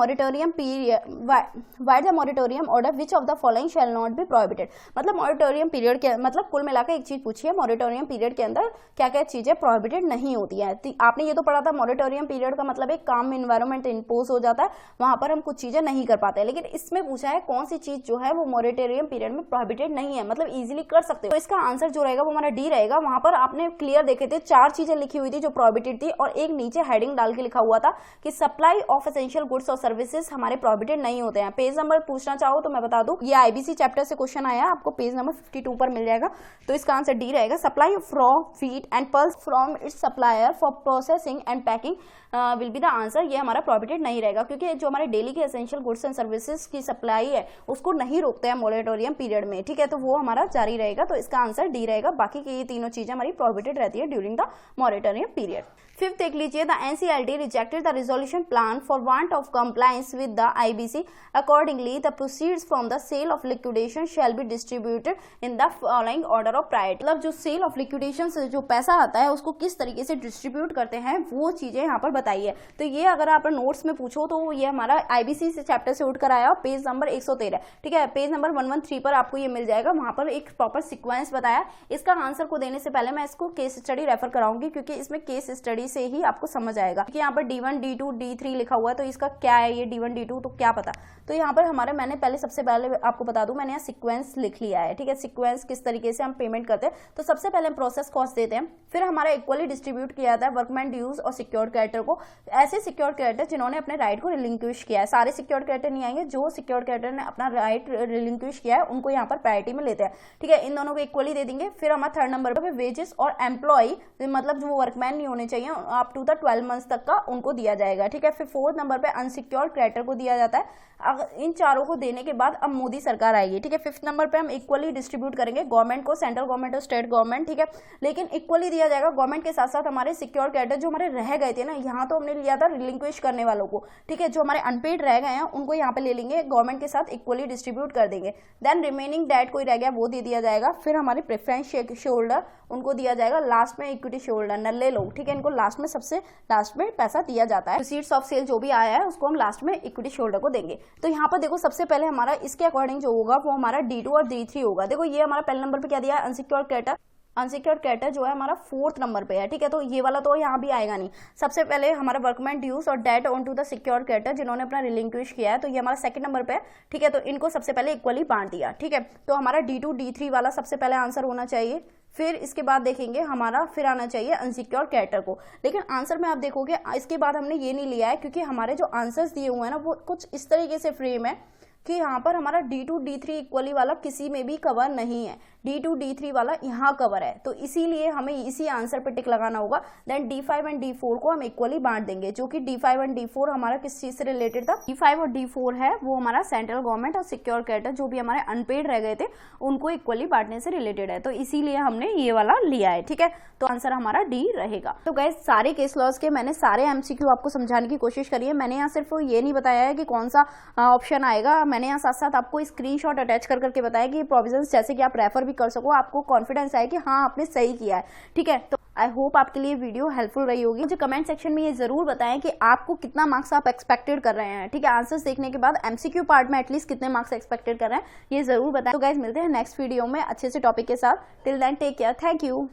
moratorium order which of the following shall not be prohibited. मतलब मॉरेटोरियम पीरियड के मतलब कुल मिलाकर एक चीज पूछी है, मॉरेटोरियम पीरियड के अंदर क्या क्या चीजें प्रोहिबिटेड नहीं होती है। आपने ये तो पढ़ा था, मॉरेटोरियम पीरियड का मतलब एक काम एनवायरमेंट इंपोज हो जाता है, वहां पर हम कुछ चीजें नहीं कर पाते। लेकिन इसमें पूछा है कौन सी चीज जो है वो मॉरेटोरियम पीरियड में प्रोहिबिटेड नहीं है, मतलब इजीली कर सकते हो। तो इसका आंसर जो रहेगा वो हमारा डी रहेगा। वहां पर आपने क्लियर देखे थे 4 चीजें लिखी हुई थी जो प्रोहिबिटेड थी, और एक नीचे हेडिंग डाल के लिखा हुआ था कि सप्लाई ऑफ एसेंशियल गुड्स और सर्विसेज हमारे प्रोहिबिटेड नहीं होते हैं। पेज नंबर पूछना चाहो तो मैं बता दूं, ये आईबीसी चैप्टर से क्वेश्चन आया, आपको पेज नंबर 52 पर मिल जाएगा। तो इसका आंसर डी रहेगा। Supply of raw feed and pulse from its supplier for processing and packing will be the answer. ये हमारा प्रोहिबिटेड नहीं रहेगा, क्योंकि जो हमारे डेली के एसेंशियल गुड्स एंड सर्विसेज की सप्लाई है उसको नहीं रोकते हैं मॉरेटोरियम पीरियड में। ठीक है, तो वो हमारा जारी रहेगा। तो इसका आंसर डी रहेगा। बाकी की ये तीनों चीजें हमारी प्रोहिबिटेड रहती है during the moratorium period. Fifth देख लीजिए, the NCLT rejected the resolution plan for want of compliance with the IBC. Accordingly the proceeds from the sale of liquidation shall be distributed in the following order of priority. मतलब जो cell of liquidation से जो पैसा आता है उसको किस तरीके से डिस्ट्रीब्यूट करते हैं वो चीजें यहाँ पर बताई है। तो ये अगर आप नोट्स में पूछो तो ये हमारा आईबीसी से चैप्टर से उठकर आया, पेज नंबर 113। ठीक है, पेज नंबर 113 पर आपको ये मिल जाएगा। वहां पर एक प्रॉपर सीक्वेंस बताया। इसका आंसर को देने से पहले मैं इसको केस स्टडी रेफर कराऊंगी, क्योंकि इसमें केस स्टडी से ही आपको समझ आएगा। क्योंकि यहाँ पर D1, D2, D3 लिखा हुआ है, तो इसका क्या है ये D1, D2 तो क्या पता। तो यहाँ पर हमारे मैंने पहले सबसे पहले आपको बता दूं, मैंने यहाँ सीक्वेंस लिख लिया है। ठीक है, सीक्वेंस किस तरीके से हम पेमेंट करते हैं। तो सबसे पहले हम प्रोसेस कॉस्ट देते हैं, फिर हमारा इक्वली डिस्ट्रीब्यूट किया जाता है वर्कमैन ड्यूज और सिक्योर्ड क्रेडिटर को। ऐसे सिक्योर्ड क्रेडिटर जिन्होंने अपने राइट को रिलिंक्विश किया है, सारे सिक्योर्ड क्रेडिटर नहीं आएंगे, जो सिक्योर्ड क्रेडिटर ने अपना राइट रिलिंक्विश किया है उनको यहाँ पर प्रायोरिटी में लेते हैं। ठीक है, इन दोनों को इक्वली दे देंगे। फिर हमारा थर्ड नंबर पर वेजेस और एम्प्लॉय, मतलब जो वर्कमैन नहीं होने चाहिए अप टू द 12 मंथ्स तक का, उनको दिया जाएगा। ठीक है, फिर फोर्थ नंबर पे अनसिक्योर्ड क्रेडिटर को दिया जाता है। इन चारों को देने के बाद अब मोदी सरकार आएगी। ठीक है, फिफ्थ नंबर पे हम इक्वली डिस्ट्रीब्यूट करेंगे गवर्नमेंट को, सेंट्रल गवर्नमेंट और स्टेट गवर्नमेंट। ठीक है, लेकिन इक्वली दिया जाएगा गवर्नमेंट के साथ साथ हमारे सिक्योर क्रेडिटर जो हमारे रह गए थे ना, यहाँ तो हमने लिया था रिलिंक्विश करने वालों को। ठीक है, जो हमारे अनपेड रह गए हैं उनको यहाँ पे ले लेंगे, गवर्नमेंट के साथ इक्वली डिस्ट्रीब्यूट कर देंगे। देन रिमेनिंग डेट कोई रह गया वो दे दिया जाएगा। फिर हमारे प्रेफरेंस शेयर होल्डर उनको दिया जाएगा। लास्ट में इक्विटी शेयर होल्डर नल्ले लोग, ठीक है, इनको लास्ट में सबसे लास्ट में पैसा दिया जाता है। प्रोसीड्स ऑफ सेल जो भी आया है उसको हम लास्ट में इक्विटी शेयर होल्डर को देंगे। तो यहाँ पर देखो सबसे पहले हमारा इसके अकॉर्डिंग जो होगा वो हमारा D2 और D3 होगा। देखो ये हमारा पहले नंबर पे क्या दिया है, अनसिक्योर्ड क्रेडिटर। अनसिक्योर्ड क्रेडिटर जो है हमारा फोर्थ नंबर पे है। ठीक है, तो ये वाला तो यहाँ भी आएगा नहीं। सबसे पहले हमारा वर्कमैन ड्यूज और debt on to the secured creditor जिन्होंने अपना रिलिंक्विश किया है, तो ये हमारा सेकंड नंबर पे है। ठीक है, तो इनको सबसे पहले इक्वली बांट दिया। ठीक है, तो हमारा D2 D3 वाला सबसे पहले आंसर होना चाहिए। फिर इसके बाद देखेंगे हमारा फिर आना चाहिए अनसिक्योर्ड क्रेडिटर को। लेकिन आंसर में आप देखोगे इसके बाद हमने ये नहीं लिया है, क्योंकि हमारे जो आंसर्स दिए हुए हैं ना वो कुछ इस तरीके से फ्रेम है कि यहाँ पर हमारा D2 D3 इक्वली वाला किसी में भी कवर नहीं है, D2 D3 वाला यहाँ कवर है। तो इसीलिए हमें इसी आंसर पे टिक लगाना होगा। देन D5 एंड D4 को हम इक्वली बांट देंगे, जो कि D5 एंड D4 हमारा किस चीज से रिलेटेड था। D5 और D4 है वो हमारा सेंट्रल गवर्नमेंट और सिक्योर क्रेडिटर जो भी हमारे अनपेड रह गए थे उनको इक्वली बांटने से रिलेटेड है। तो इसीलिए हमने ये वाला लिया है। ठीक है, तो आंसर हमारा डी रहेगा। तो गाइस सारे केस लॉज के मैंने सारे MCQ आपको समझाने की कोशिश करी है। मैंने यहाँ सिर्फ ये नहीं बताया है कि कौन सा ऑप्शन आएगा, मैंने यहाँ साथ साथ आपको स्क्रीनशॉट अटैच करके बताया कि प्रोविजंस जैसे कि आप रेफर भी कर सको, आपको कॉन्फिडेंस आए कि हाँ आपने सही किया है। ठीक है, तो आई होप आपके लिए वीडियो हेल्पफुल रही होगी। मुझे कमेंट सेक्शन में ये जरूर बताएं कि आपको कितना मार्क्स आप एक्सपेक्टेड कर रहे हैं। ठीक है, आंसर्स देखने के बाद MCQ पार्ट में एटलीस्ट कितने मार्क्स एक्सपेक्टेड कर रहे हैं ये जरूर बताएं। तो गाइस मिलते हैं नेक्स्ट वीडियो में अच्छे से टॉपिक के साथ। Till then take care, thank you.